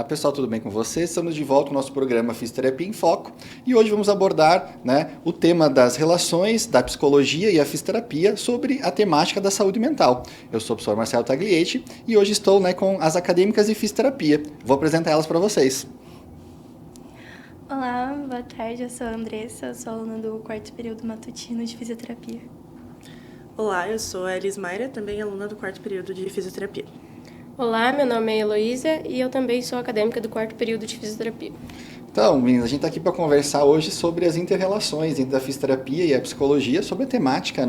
Olá pessoal, tudo bem com vocês? Estamos de volta com o nosso programa Fisioterapia em Foco e hoje vamos abordar, o tema das relações da psicologia e a fisioterapia sobre a temática da saúde mental. Eu sou o professor Marcelo Taglietti e hoje estou com as acadêmicas de fisioterapia. Vou apresentar elas para vocês. Olá, boa tarde, eu sou a Andressa, sou aluna do quarto período matutino de fisioterapia. Olá, eu sou a Elis Mayra, também aluna do quarto período de fisioterapia. Olá, meu nome é Heloísa e eu também sou acadêmica do quarto período de fisioterapia. Então, meninas, a gente está aqui para conversar hoje sobre as inter-relações entre a fisioterapia e a psicologia, sobre a temática,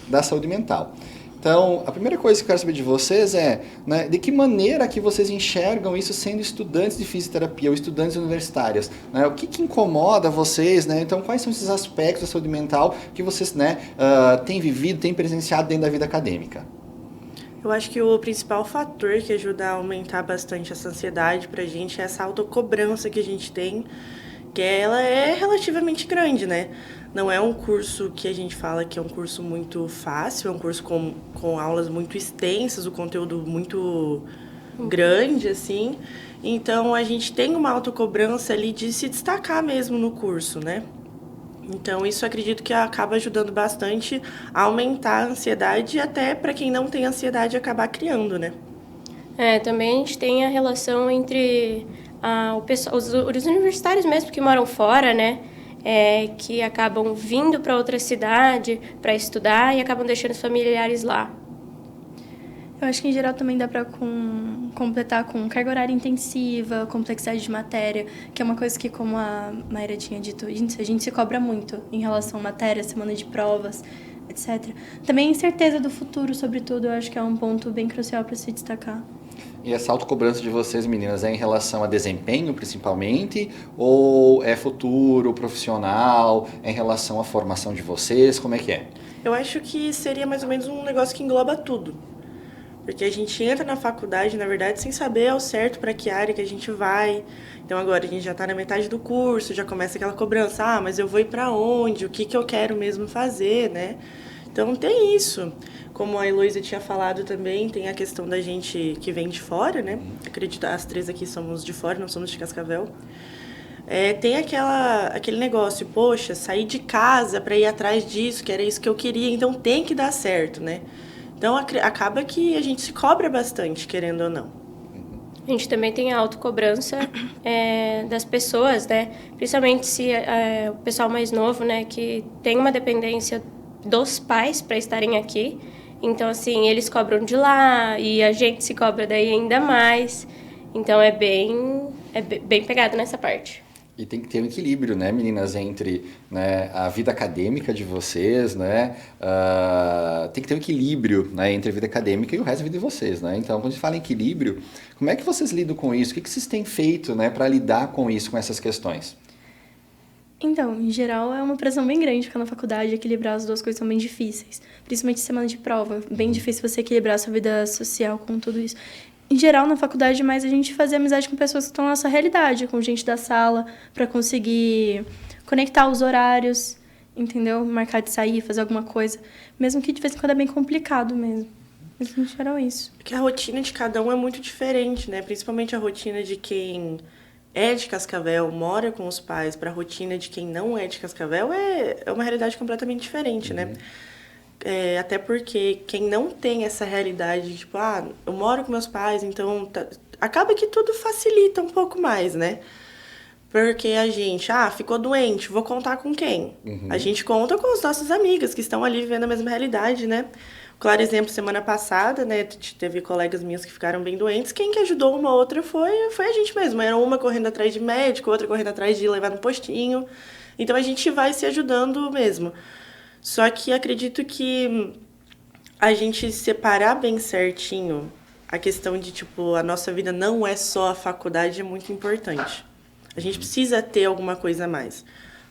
da saúde mental. Então, a primeira coisa que eu quero saber de vocês é, de que maneira que vocês enxergam isso sendo estudantes de fisioterapia ou estudantes universitários? O que incomoda vocês? Então, quais são esses aspectos da saúde mental que vocês têm vivido, têm presenciado dentro da vida acadêmica? Eu acho que o principal fator que ajuda a aumentar bastante essa ansiedade pra gente é essa autocobrança que a gente tem, que ela é relativamente grande, Não é um curso que a gente fala que é um curso muito fácil, é um curso com aulas muito extensas, o conteúdo muito grande, assim. Então, a gente tem uma autocobrança ali de se destacar mesmo no curso, Então, isso acredito que acaba ajudando bastante a aumentar a ansiedade e até para quem não tem ansiedade acabar criando, Também a gente tem a relação entre os universitários mesmo que moram fora, que acabam vindo para outra cidade para estudar e acabam deixando os familiares lá. Eu acho que em geral também dá para completar com carga horária intensiva, complexidade de matéria, que é uma coisa que, como a Mayra tinha dito, a gente se cobra muito em relação à matéria, semana de provas, etc. Também incerteza do futuro, sobretudo, eu acho que é um ponto bem crucial para se destacar. E essa autocobrança de vocês, meninas, é em relação a desempenho, principalmente? Ou é futuro, profissional, é em relação à formação de vocês? Como é que é? Eu acho que seria mais ou menos um negócio que engloba tudo. Porque a gente entra na faculdade, na verdade, sem saber ao certo para que área que a gente vai. Então, agora a gente já está na metade do curso, já começa aquela cobrança. Mas eu vou ir para onde? O que eu quero mesmo fazer, Então, tem isso. Como a Heloísa tinha falado também, tem a questão da gente que vem de fora, Acredito, as três aqui somos de fora, não somos de Cascavel. Tem aquele negócio, poxa, sair de casa para ir atrás disso, que era isso que eu queria, então tem que dar certo, Então, acaba que a gente se cobra bastante, querendo ou não. A gente também tem a autocobrança das pessoas, Principalmente se o pessoal mais novo, que tem uma dependência dos pais para estarem aqui. Então, assim, eles cobram de lá e a gente se cobra daí ainda mais. Então, é bem pegado nessa parte. E tem que ter um equilíbrio, meninas, entre a vida acadêmica de vocês, tem que ter um equilíbrio entre a vida acadêmica e o resto da vida de vocês, Então, quando a gente fala em equilíbrio, como é que vocês lidam com isso? O que vocês têm feito, para lidar com isso, com essas questões? Então, em geral, é uma pressão bem grande ficar na faculdade, equilibrar as duas coisas são bem difíceis. Principalmente semana de prova, bem difícil você equilibrar a sua vida social com tudo isso. Em geral, na faculdade, mais a gente fazer amizade com pessoas que estão na nossa realidade, com gente da sala, para conseguir conectar os horários, entendeu? Marcar de sair, fazer alguma coisa. Mesmo que de vez em quando é bem complicado mesmo. Mas, em geral, é isso. Porque a rotina de cada um é muito diferente, Principalmente a rotina de quem é de Cascavel, mora com os pais, para a rotina de quem não é de Cascavel é uma realidade completamente diferente, Até porque quem não tem essa realidade, tipo, eu moro com meus pais, então acaba que tudo facilita um pouco mais, Porque a gente, ficou doente, vou contar com quem? A gente conta com as nossas amigas que estão ali vivendo a mesma realidade, Claro exemplo, semana passada, teve colegas minhas que ficaram bem doentes. Quem que ajudou uma ou outra foi a gente mesmo. Era uma correndo atrás de médico, outra correndo atrás de levar no postinho. Então, a gente vai se ajudando mesmo. Só que acredito que a gente separar bem certinho a questão de, a nossa vida não é só a faculdade é muito importante. A gente precisa ter alguma coisa a mais.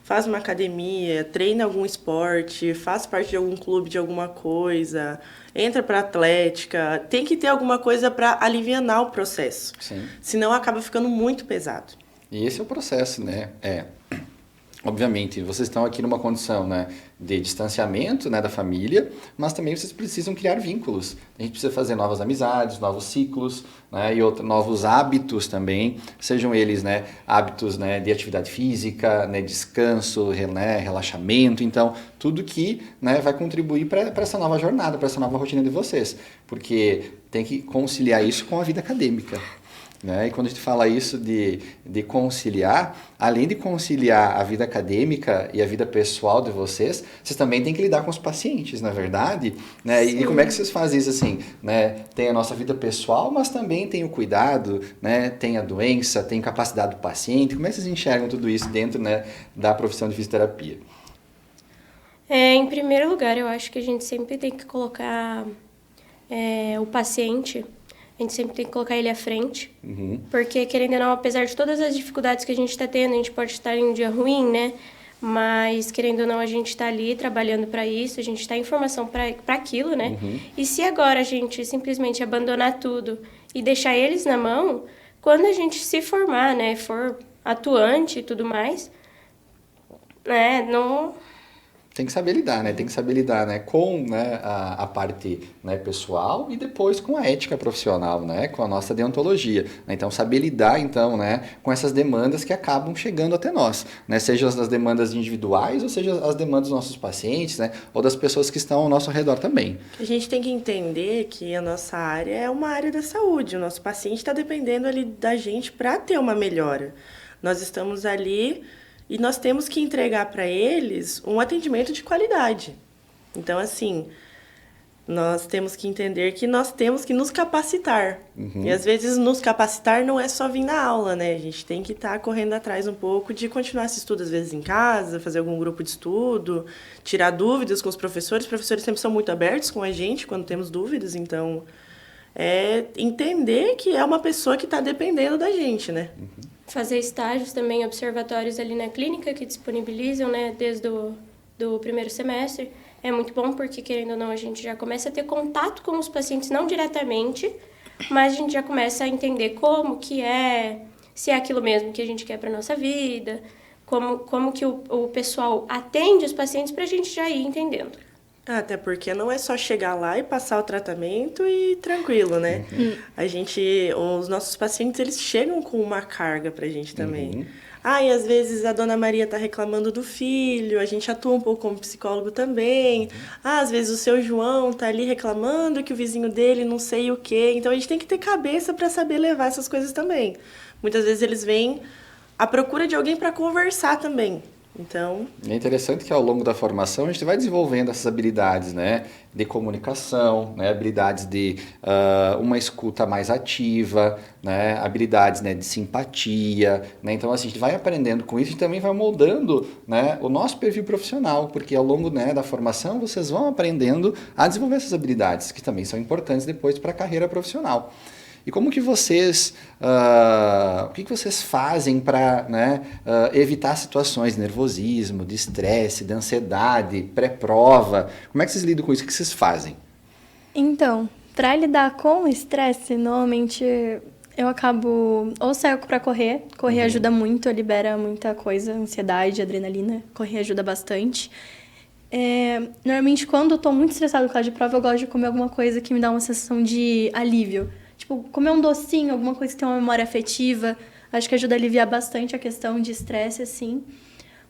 Faz uma academia, treina algum esporte, faz parte de algum clube de alguma coisa, entra para atlética. Tem que ter alguma coisa para alivianar o processo. Sim. Senão acaba ficando muito pesado. E esse é o processo, obviamente, vocês estão aqui numa condição, né, de distanciamento, né, da família, mas também vocês precisam criar vínculos. A gente precisa fazer novas amizades, novos ciclos, né, e novos hábitos também, sejam eles, né, hábitos, né, de atividade física, né, descanso, né, relaxamento. Então, tudo que, né, vai contribuir para essa nova jornada, para essa nova rotina de vocês, porque tem que conciliar isso com a vida acadêmica. Né? E quando a gente fala isso de conciliar, além de conciliar a vida acadêmica e a vida pessoal de vocês, vocês também têm que lidar com os pacientes, na verdade. Né? E como é que vocês fazem isso assim? Né? Tem a nossa vida pessoal, mas também tem o cuidado, né? Tem a doença, tem a capacidade do paciente. Como é que vocês enxergam tudo isso dentro, né, da profissão de fisioterapia? Em primeiro lugar, eu acho que a gente sempre tem que colocar o paciente. A gente sempre tem que colocar ele à frente, porque, querendo ou não, apesar de todas as dificuldades que a gente está tendo, a gente pode estar em um dia ruim, né? Mas, querendo ou não, a gente está ali trabalhando para isso, a gente está em formação para aquilo, né? E se agora a gente simplesmente abandonar tudo e deixar eles na mão, quando a gente se formar, né, for atuante e tudo mais, né, não... Tem que saber lidar, né? Tem que saber lidar, né, com, né, a parte, né, pessoal e depois com a ética profissional, né, com a nossa deontologia. Né? Então, saber lidar, então, né, com essas demandas que acabam chegando até nós, né? Seja as demandas individuais ou seja as demandas dos nossos pacientes, né, ou das pessoas que estão ao nosso redor também. A gente tem que entender que a nossa área é uma área da saúde. O nosso paciente está dependendo ali da gente para ter uma melhora. Nós estamos ali... E nós temos que entregar para eles um atendimento de qualidade. Então, assim, nós temos que entender que nós temos que nos capacitar. E, às vezes, nos capacitar não é só vir na aula, né? A gente tem que estar correndo atrás um pouco de continuar esse estudo, às vezes, em casa, fazer algum grupo de estudo, tirar dúvidas com os professores. Os professores sempre são muito abertos com a gente quando temos dúvidas. Então, entender que é uma pessoa que está dependendo da gente, né? Fazer estágios também, observatórios ali na clínica que disponibilizam, né, desde do primeiro semestre. É muito bom porque, querendo ou não, a gente já começa a ter contato com os pacientes, não diretamente, mas a gente já começa a entender como que se é aquilo mesmo que a gente quer para a nossa vida, como que o pessoal atende os pacientes para a gente já ir entendendo. Até porque não é só chegar lá e passar o tratamento e tranquilo, né? Os nossos pacientes, eles chegam com uma carga pra gente também. E às vezes a dona Maria tá reclamando do filho, a gente atua um pouco como psicólogo também. Às vezes o seu João tá ali reclamando que o vizinho dele não sei o quê. Então a gente tem que ter cabeça para saber levar essas coisas também. Muitas vezes eles vêm à procura de alguém para conversar também. Então... É interessante que ao longo da formação a gente vai desenvolvendo essas habilidades, né, de comunicação, né, habilidades de uma escuta mais ativa, né, habilidades, né, de simpatia, né, então assim, a gente vai aprendendo com isso e também vai moldando, né, o nosso perfil profissional, porque ao longo, né, da formação vocês vão aprendendo a desenvolver essas habilidades, que também são importantes depois para a carreira profissional. E como que vocês, o que vocês fazem para, né, evitar situações de nervosismo, de estresse, de ansiedade, pré-prova? Como é que vocês lidam com isso? O que vocês fazem? Então, para lidar com o estresse, normalmente eu acabo ou saio para correr. Correr ajuda muito, libera muita coisa, ansiedade, adrenalina. Correr ajuda bastante. Normalmente, quando eu tô muito estressada por causa de prova, eu gosto de comer alguma coisa que me dá uma sensação de alívio. Tipo, comer um docinho, alguma coisa que tem uma memória afetiva, acho que ajuda a aliviar bastante a questão de estresse, assim.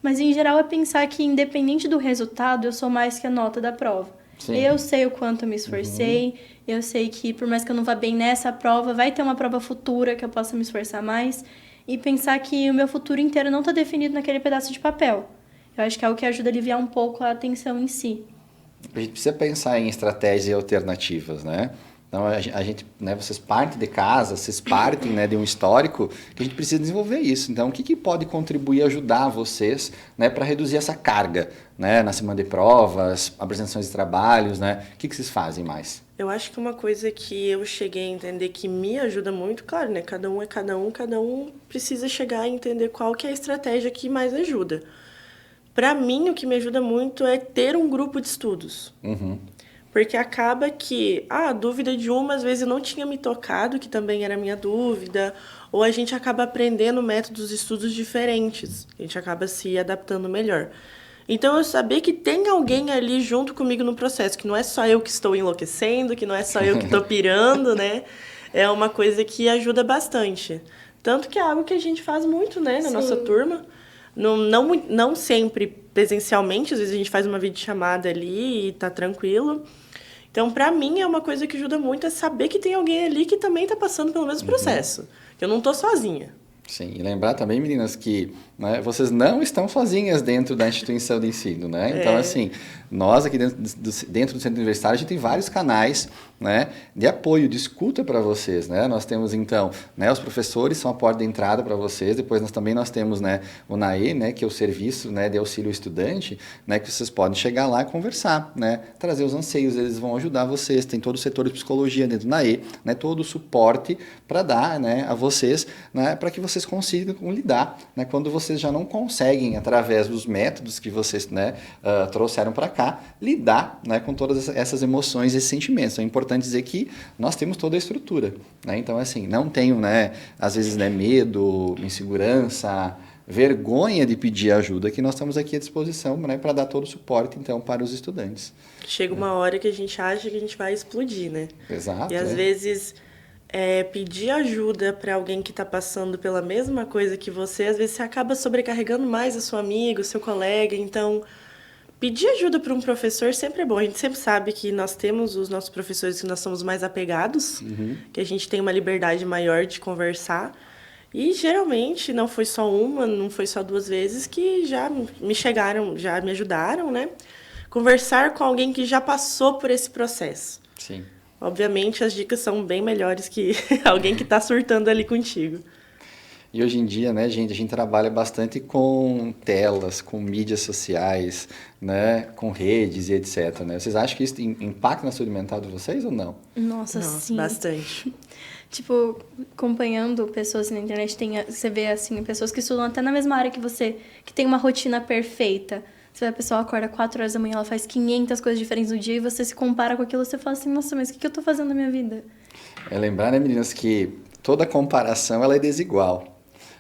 Mas, em geral, é pensar que, independente do resultado, eu sou mais que a nota da prova. Sim. Eu sei o quanto eu me esforcei, eu sei que, por mais que eu não vá bem nessa prova, vai ter uma prova futura que eu possa me esforçar mais. E pensar que o meu futuro inteiro não está definido naquele pedaço de papel. Eu acho que é o que ajuda a aliviar um pouco a tensão em si. A gente precisa pensar em estratégias alternativas, né? Então, a gente, né, vocês partem de casa, vocês partem, né, de um histórico que a gente precisa desenvolver isso. Então, o que pode contribuir, ajudar vocês, né, para reduzir essa carga, né, na semana de provas, apresentações de trabalhos, né? O que vocês fazem mais? Eu acho que uma coisa que eu cheguei a entender que me ajuda muito, claro, né, cada um precisa chegar a entender qual que é a estratégia que mais ajuda. Para mim, o que me ajuda muito é ter um grupo de estudos. Porque acaba que a dúvida de uma, às vezes, eu não tinha me tocado, que também era minha dúvida, ou a gente acaba aprendendo métodos de estudos diferentes, a gente acaba se adaptando melhor. Então, eu saber que tem alguém ali junto comigo no processo, que não é só eu que estou enlouquecendo, que não é só eu que estou pirando, né? É uma coisa que ajuda bastante. Tanto que é algo que a gente faz muito, né, na nossa turma. Não sempre presencialmente, às vezes a gente faz uma videochamada ali e tá tranquilo. Então, para mim, é uma coisa que ajuda muito a saber que tem alguém ali que também está passando pelo mesmo processo. Que eu não tô sozinha. Sim, e lembrar também, meninas, que né, vocês não estão sozinhas dentro da instituição de ensino, né? Então, assim, nós aqui dentro do centro universitário, a gente tem vários canais, né, de apoio, de escuta para vocês, né? Nós temos, então, né, os professores são a porta de entrada para vocês, depois nós temos, né, o NAE, né, que é o serviço, né, de auxílio ao estudante, né, que vocês podem chegar lá e conversar, né, trazer os anseios, eles vão ajudar vocês, tem todo o setor de psicologia dentro do NAE, né, todo o suporte para dar, né, a vocês, né, para que vocês consigam lidar, né, quando vocês já não conseguem, através dos métodos que vocês, né, trouxeram para cá, lidar, né, com todas essas emoções, esses sentimentos. É importante dizer que nós temos toda a estrutura, né, então, assim, não tenho, né, às vezes, né, medo, insegurança, vergonha de pedir ajuda, que nós estamos aqui à disposição, né, para dar todo o suporte, então, para os estudantes. Chega uma hora que a gente acha que a gente vai explodir, né? Exato. E às vezes pedir ajuda para alguém que está passando pela mesma coisa que você, às vezes você acaba sobrecarregando mais a sua amiga, o seu colega. Então, pedir ajuda para um professor sempre é bom. A gente sempre sabe que nós temos os nossos professores que nós somos mais apegados, que a gente tem uma liberdade maior de conversar. E geralmente não foi só uma, não foi só 2 vezes que já me ajudaram, né? Conversar com alguém que já passou por esse processo. Sim. Obviamente, as dicas são bem melhores que alguém que está surtando ali contigo. E hoje em dia, né, gente, a gente trabalha bastante com telas, com mídias sociais, né, com redes e etc, né? Vocês acham que isso impacta na saúde mental de vocês ou não? Nossa, sim. Bastante. Tipo, acompanhando pessoas na internet, você vê, assim, pessoas que estudam até na mesma área que você, que tem uma rotina perfeita. Você vê a pessoa acorda 4 horas da manhã, ela faz 500 coisas diferentes no dia e você se compara com aquilo, você fala assim, nossa, mas o que eu tô fazendo na minha vida? É lembrar, né, meninas, que toda comparação ela é desigual,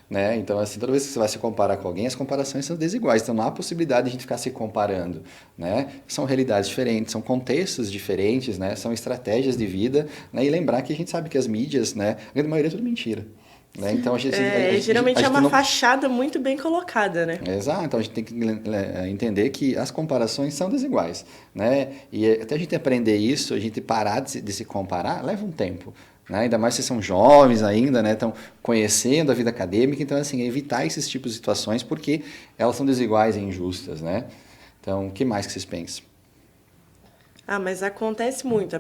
né? Então, assim, toda vez que você vai se comparar com alguém, as comparações são desiguais. Então, não há possibilidade de a gente ficar se comparando, né? São realidades diferentes, são contextos diferentes, né? São estratégias de vida, né? E lembrar que a gente sabe que as mídias, né? A grande maioria é tudo mentira. Né? Então, geralmente é uma fachada muito bem colocada, né? Exato, então a gente tem que entender que as comparações são desiguais, né? E até a gente aprender isso, a gente parar de se comparar, leva um tempo, né? Ainda mais se são jovens ainda, né? Estão conhecendo a vida acadêmica, então, assim, evitar esses tipos de situações porque elas são desiguais e injustas, né? Então, o que mais que vocês pensam? Mas acontece muito,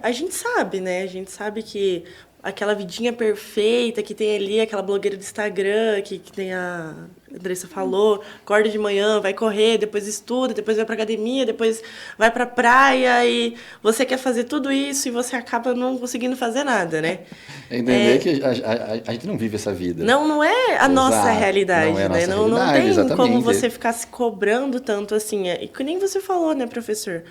a gente sabe, né? A gente sabe que aquela vidinha perfeita que tem ali, aquela blogueira do Instagram, que tem a Andressa falou, acorda de manhã, vai correr, depois estuda, depois vai pra academia, depois vai pra praia e você quer fazer tudo isso e você acaba não conseguindo fazer nada, né? Entender que a gente não vive essa vida. Não é a nossa realidade, não é a né? nossa Não realidade, tem exatamente. como você ficar se cobrando tanto assim. E que nem você falou, né, professor?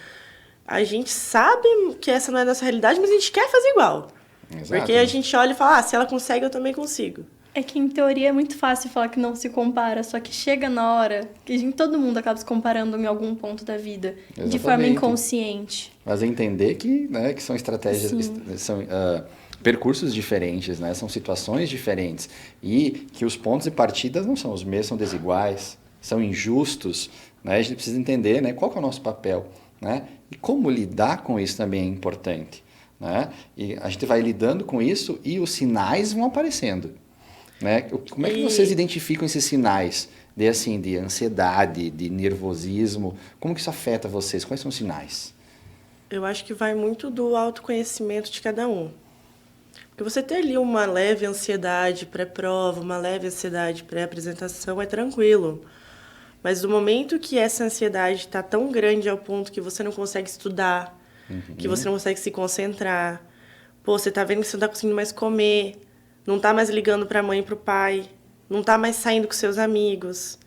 A gente sabe que essa não é a nossa realidade, mas a gente quer fazer igual. Exato. Porque a gente olha e fala, se ela consegue, eu também consigo. É que, em teoria, é muito fácil falar que não se compara, só que chega na hora que todo mundo acaba se comparando em algum ponto da vida, Exatamente. de forma inconsciente. Mas entender que, né, que são estratégias, são percursos diferentes, né, são situações diferentes e que os pontos de partida não são os mesmos, são desiguais, são injustos, né, a gente precisa entender, né, qual que é o nosso papel, né, e como lidar com isso também é importante. Né? E a gente vai lidando com isso e os sinais vão aparecendo. Né? Como é que vocês identificam esses sinais de ansiedade, de nervosismo? Como que isso afeta vocês? Quais são os sinais? Eu acho que vai muito do autoconhecimento de cada um. Porque você ter ali uma leve ansiedade pré-prova, uma leve ansiedade pré-apresentação é tranquilo. Mas do momento que essa ansiedade está tão grande ao ponto que você não consegue estudar, que você não consegue se concentrar. Você tá vendo que você não tá conseguindo mais comer, não tá mais ligando pra mãe e pro pai, não tá mais saindo com seus amigos.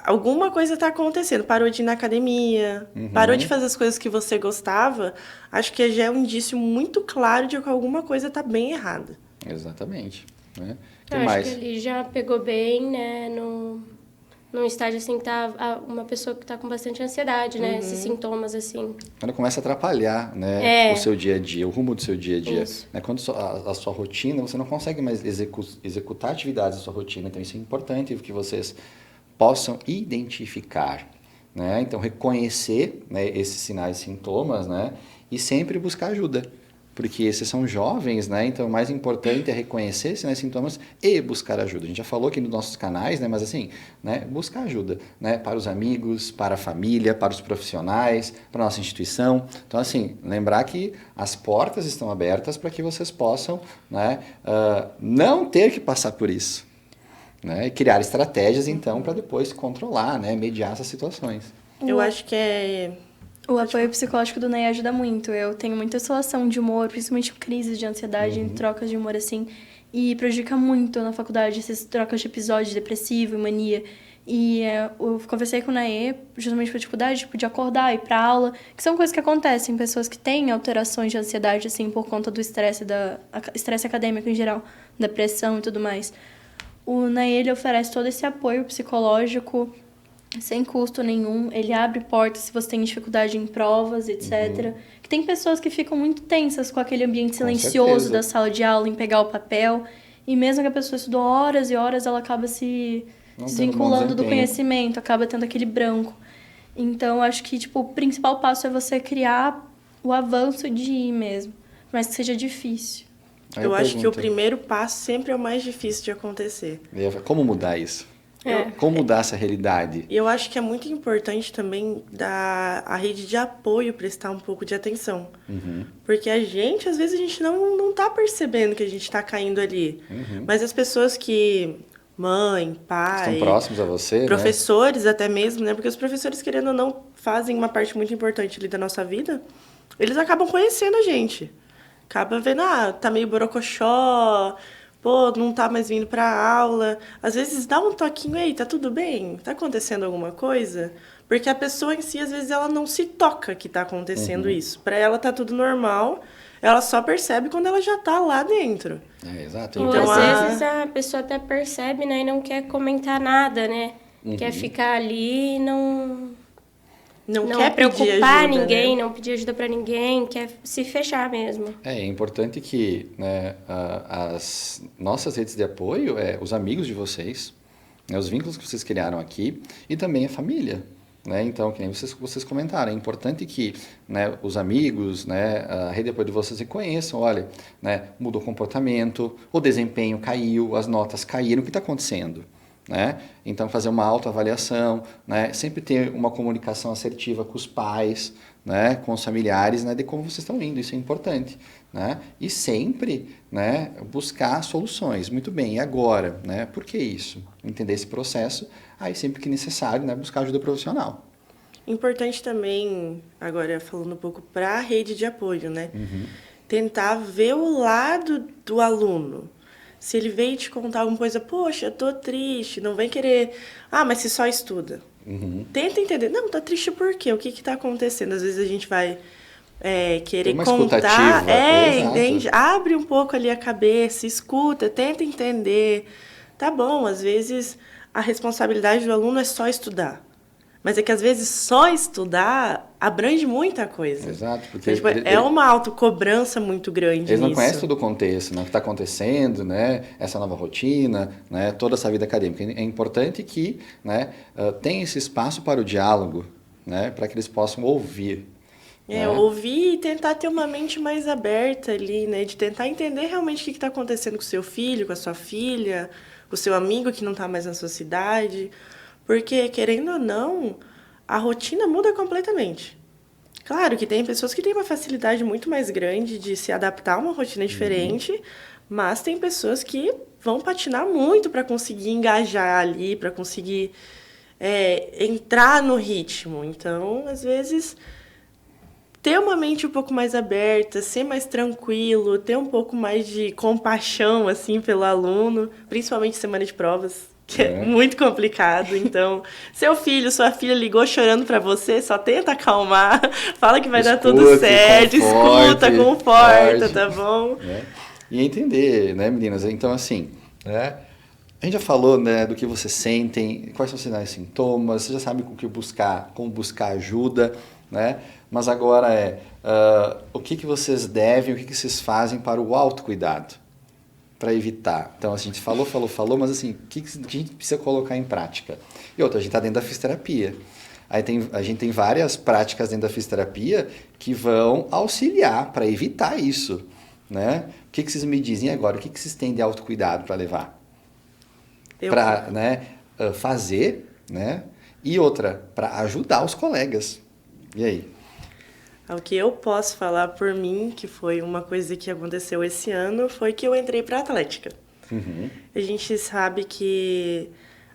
Alguma coisa está acontecendo. Parou de ir na academia, parou de fazer as coisas que você gostava. Acho que já é um indício muito claro de que alguma coisa está bem errada. Exatamente. Né? Que Eu acho mais? que ele já pegou bem, né, num estágio assim que tá uma pessoa que tá com bastante ansiedade, né, esses sintomas assim. Quando começa a atrapalhar, né, É. o seu dia a dia, o rumo do seu dia a dia. Isso. Né? Quando a sua rotina, você não consegue mais executar atividades da sua rotina. Então, isso é importante que vocês possam identificar, né? Então, reconhecer, né, esses sinais e sintomas, né, e sempre buscar ajuda. Porque esses são jovens, né? Então, o mais importante é reconhecer sinais e sintomas e buscar ajuda. A gente já falou aqui nos nossos canais, né? Mas assim, né? Buscar ajuda, né? Para os amigos, para a família, para os profissionais, para a nossa instituição. Então, assim, lembrar que as portas estão abertas para que vocês possam, né? Não ter que passar por isso. Né? E criar estratégias, então, para depois controlar, né? Mediar essas situações. Eu acho que é... O apoio psicológico do NEI ajuda muito. Eu tenho muita oscilação de humor, principalmente crises de ansiedade, em trocas de humor, assim. E prejudica muito na faculdade essas trocas de episódio depressivo e mania. E eu conversei com o NAE justamente por dificuldade tipo, de acordar, ir pra aula, que são coisas que acontecem em pessoas que têm alterações de ansiedade, assim, por conta do estresse estresse acadêmico em geral, da pressão e tudo mais. O NAE, ele oferece todo esse apoio psicológico sem custo nenhum, ele abre portas se você tem dificuldade em provas, etc. Que tem pessoas que ficam muito tensas com aquele ambiente silencioso certeza. da sala de aula, em pegar o papel, e mesmo que a pessoa estudou horas e horas, ela acaba se Não tendo bom desvinculando do desempenho. conhecimento, acaba tendo aquele branco. Então, acho que tipo, o principal passo é você criar o avanço de ir mesmo, mas que seja difícil. Aí Eu acho que o pergunto, primeiro passo sempre é o mais difícil de acontecer. como mudar isso? É. Como mudar essa realidade? E eu acho que é muito importante também a rede de apoio prestar um pouco de atenção. Porque a gente, às vezes, a gente não tá percebendo que a gente tá caindo ali. Mas as pessoas que... Mãe, pai... Estão próximos a você, professores até mesmo, né? Porque os professores, querendo ou não, fazem uma parte muito importante ali da nossa vida. Eles acabam conhecendo a gente. Acaba vendo, tá meio borocochó... Pô, não tá mais vindo pra aula. Às vezes dá um toquinho aí, tá tudo bem? Tá acontecendo alguma coisa? Porque a pessoa em si, às vezes, ela não se toca que tá acontecendo isso. Pra ela tá tudo normal, ela só percebe quando ela já tá lá dentro. Exato. Ou Então, às vezes a pessoa até percebe, né, e não quer comentar nada, né? Quer ficar ali e não Não quer pedir preocupar ajuda, ninguém, né? não pedir ajuda pra ninguém, quer se fechar mesmo. É importante que, né, as nossas redes de apoio, os amigos de vocês, né, os vínculos que vocês criaram aqui e também a família. Né? Então, que nem vocês comentaram, é importante que, né, os amigos, né, a rede de apoio de vocês reconheçam, olha, né, mudou o comportamento, o desempenho caiu, as notas caíram, o que está acontecendo? Né? Então, fazer uma autoavaliação, né? Sempre ter uma comunicação assertiva com os pais, né? Com os familiares, né? De como vocês estão indo, isso é importante. Né? E sempre, né, buscar soluções. Muito bem, e agora? Né? Por que isso? Entender esse processo, aí sempre que necessário, né, buscar ajuda profissional. Importante também, agora falando um pouco para a rede de apoio, né? Tentar ver o lado do aluno. Se ele veio te contar alguma coisa, poxa, eu tô triste, não vem querer... mas você só estuda. Tenta entender. Não, tá triste por quê? O que tá acontecendo? Às vezes a gente vai querer uma contar. escutativa, exato. Entende? Abre um pouco ali a cabeça, escuta, tenta entender. Tá bom, às vezes a responsabilidade do aluno é só estudar. Mas é que às vezes só estudar abrange muita coisa. Exato, porque Então, é uma autocobrança muito grande eles não nisso. conhecem todo o contexto, né, o que está acontecendo, né, essa nova rotina, né, toda essa vida acadêmica. É importante que, né, tenha esse espaço para o diálogo, né, para que eles possam ouvir. Né? Ouvir e tentar ter uma mente mais aberta ali, né? De tentar entender realmente o que está acontecendo com o seu filho, com a sua filha, com o seu amigo que não está mais na sua cidade. Porque, querendo ou não, a rotina muda completamente. Claro que tem pessoas que têm uma facilidade muito mais grande de se adaptar a uma rotina diferente, mas tem pessoas que vão patinar muito para conseguir engajar ali, para conseguir entrar no ritmo. Então, às vezes, ter uma mente um pouco mais aberta, ser mais tranquilo, ter um pouco mais de compaixão assim, pelo aluno, principalmente semana de provas. que é muito complicado. Então, seu filho, sua filha ligou chorando pra você, só tenta acalmar, fala que vai dar tudo certo, escuta, conforta, tá bom? Né? E entender, né, meninas? Então, assim, né, a gente já falou, né, do que vocês sentem, quais são os sinais e sintomas, você já sabe como buscar ajuda, né? Mas agora o que vocês devem, o que vocês fazem para o autocuidado? Para evitar. Então, a gente falou, mas assim, o que a gente precisa colocar em prática? E outra, a gente está dentro da fisioterapia. Aí a gente tem várias práticas dentro da fisioterapia que vão auxiliar para evitar isso, né? O que vocês me dizem agora? O que vocês têm de autocuidado para levar? Para, né, fazer, né? E outra, para ajudar os colegas. E aí? O que eu posso falar por mim, que foi uma coisa que aconteceu esse ano, foi que eu entrei para a Atlética. Uhum. A gente sabe que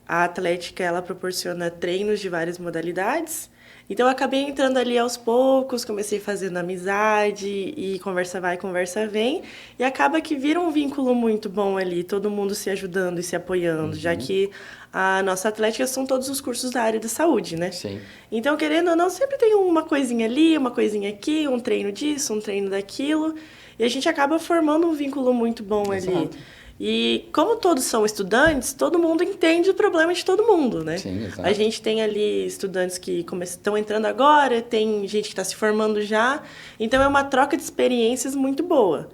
a Atlética, ela proporciona treinos de várias modalidades. Então, eu acabei entrando ali aos poucos, comecei fazendo amizade e conversa vai, conversa vem. E acaba que vira um vínculo muito bom ali, todo mundo se ajudando e se apoiando, já que a nossa Atlética são todos os cursos da área da saúde, né? Sim. Então, querendo ou não, sempre tem uma coisinha ali, uma coisinha aqui, um treino disso, um treino daquilo. E a gente acaba formando um vínculo muito bom ali. E como todos são estudantes, todo mundo entende o problema de todo mundo, né? Sim, exato. A gente tem ali estudantes que estão entrando agora, tem gente que está se formando já. Então, é uma troca de experiências muito boa.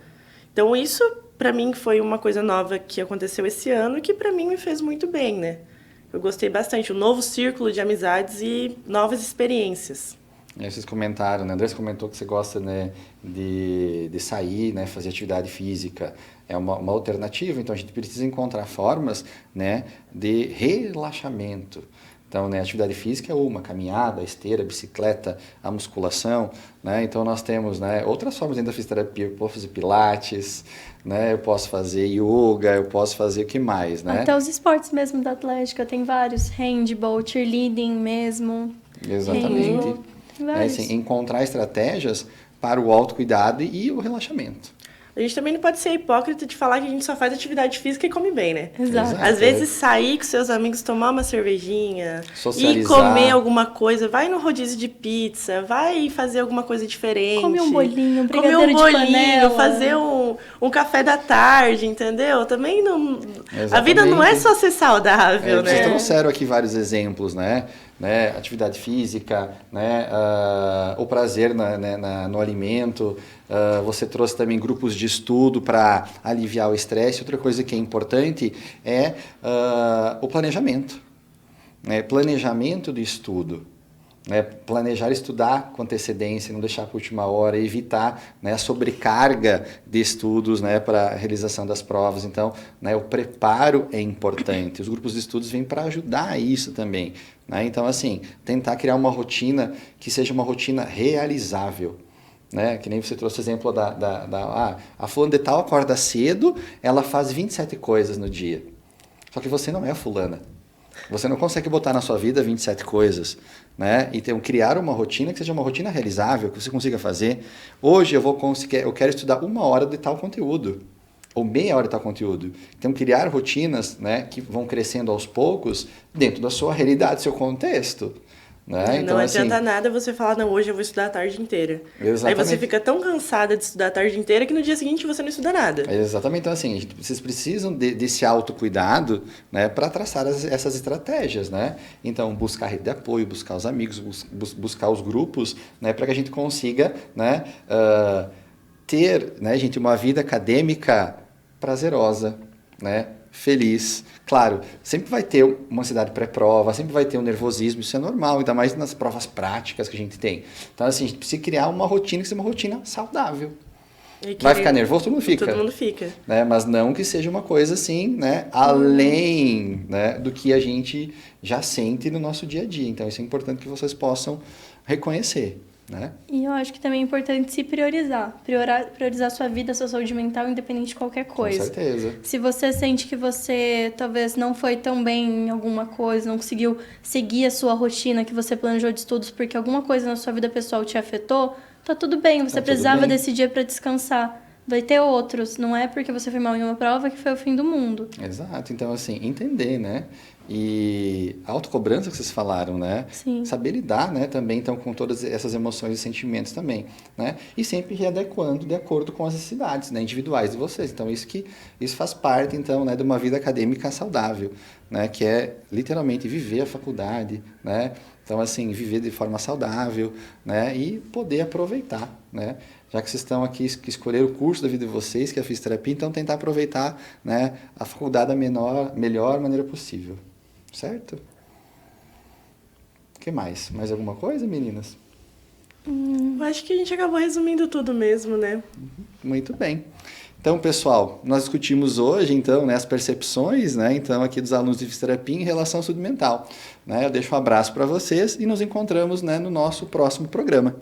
Então, isso, para mim, foi uma coisa nova que aconteceu esse ano e que, para mim, me fez muito bem, né? Eu gostei bastante. Um novo círculo de amizades e novas experiências. Vocês comentaram, né? Andrés comentou que você gosta, né, de sair, né, fazer atividade física. É uma alternativa, então a gente precisa encontrar formas, né, de relaxamento. Então, né, atividade física é uma, caminhada, esteira, bicicleta, a musculação, né? Então nós temos, né, outras formas dentro da fisioterapia. Eu posso fazer pilates, né, eu posso fazer yoga, eu posso fazer o que mais, né? Até os esportes mesmo da Atlética, tem vários, handball, cheerleading mesmo. Exatamente. Tem vários. Assim, encontrar estratégias para o autocuidado e o relaxamento. A gente também não pode ser hipócrita de falar que a gente só faz atividade física e come bem, né? Exato. Às vezes sair com seus amigos, tomar uma cervejinha, socializar, ir comer alguma coisa, vai no rodízio de pizza, vai fazer alguma coisa diferente. Come um bolinho, um comer brigadeiro um bolinho, de panela. fazer um café da tarde, entendeu? Também não... Exatamente. A vida não é só ser saudável, né? Vocês trouxeram aqui vários exemplos, né? Atividade física, né? O prazer no alimento. Você trouxe também grupos de estudo para aliviar o estresse. Outra coisa que é importante é o planejamento. Né? Planejamento do estudo. Né? Planejar estudar com antecedência, não deixar para a última hora, evitar, né, a sobrecarga de estudos, né, para a realização das provas. Então, né, o preparo é importante. Os grupos de estudos vêm para ajudar isso também. Né? Então, assim, tentar criar uma rotina que seja uma rotina realizável. Né? Que nem você trouxe o exemplo a fulana de tal acorda cedo, ela faz 27 coisas no dia. Só que você não é a fulana. Você não consegue botar na sua vida 27 coisas, né? Então, criar uma rotina que seja uma rotina realizável, que você consiga fazer. Hoje eu quero estudar 1 hora de tal conteúdo, ou meia hora de tal conteúdo. Então, criar rotinas, né, que vão crescendo aos poucos dentro da sua realidade, seu contexto. Né? Então, não adianta nada você falar, não, hoje eu vou estudar a tarde inteira. Exatamente. Aí você fica tão cansada de estudar a tarde inteira que no dia seguinte você não estuda nada. Exatamente. Então, assim, vocês precisam desse autocuidado, né, para traçar essas estratégias, né? Então, buscar a rede de apoio, buscar os amigos, buscar os grupos, né, para que a gente consiga, né, ter, né, gente, uma vida acadêmica prazerosa, né? Feliz. Claro, sempre vai ter uma ansiedade pré-prova, sempre vai ter um nervosismo, isso é normal, ainda mais nas provas práticas que a gente tem. Então, assim, a gente precisa criar uma rotina que seja uma rotina saudável. Vai ficar nervoso? Todo mundo fica. Todo mundo fica. Né? Mas não que seja uma coisa assim, né, além, né, do que a gente já sente no nosso dia a dia. Então, isso é importante que vocês possam reconhecer. Né? E eu acho que também é importante se priorizar. Priorizar a sua vida, a sua saúde mental, independente de qualquer coisa. Com certeza. Se você sente que você talvez não foi tão bem em alguma coisa, não conseguiu seguir a sua rotina que você planejou de estudos porque alguma coisa na sua vida pessoal te afetou, tá tudo bem. Você precisava desse dia para descansar. vai ter outros. Não é porque você foi mal em uma prova que foi o fim do mundo. Exato. Então, assim, entender, né? E a autocobrança que vocês falaram, né? Sim. Saber lidar, né? Também, então, com todas essas emoções e sentimentos também, né? E sempre readequando de acordo com as necessidades, né? Individuais de vocês. Então, isso faz parte, então, né? De uma vida acadêmica saudável, né? Que é, literalmente, viver a faculdade, né? Então, assim, viver de forma saudável, né? E poder aproveitar, né? Já que vocês estão aqui, que escolheram o curso da vida de vocês, que é a fisioterapia, então tentar aproveitar, né, a faculdade da melhor maneira possível. Certo? O que mais? Mais alguma coisa, meninas? Eu acho que a gente acabou resumindo tudo mesmo, né? Muito bem. Então, pessoal, nós discutimos hoje, então, né, as percepções, né, então, aqui dos alunos de fisioterapia em relação à saúde mental. Né? Eu deixo um abraço para vocês e nos encontramos, né, no nosso próximo programa.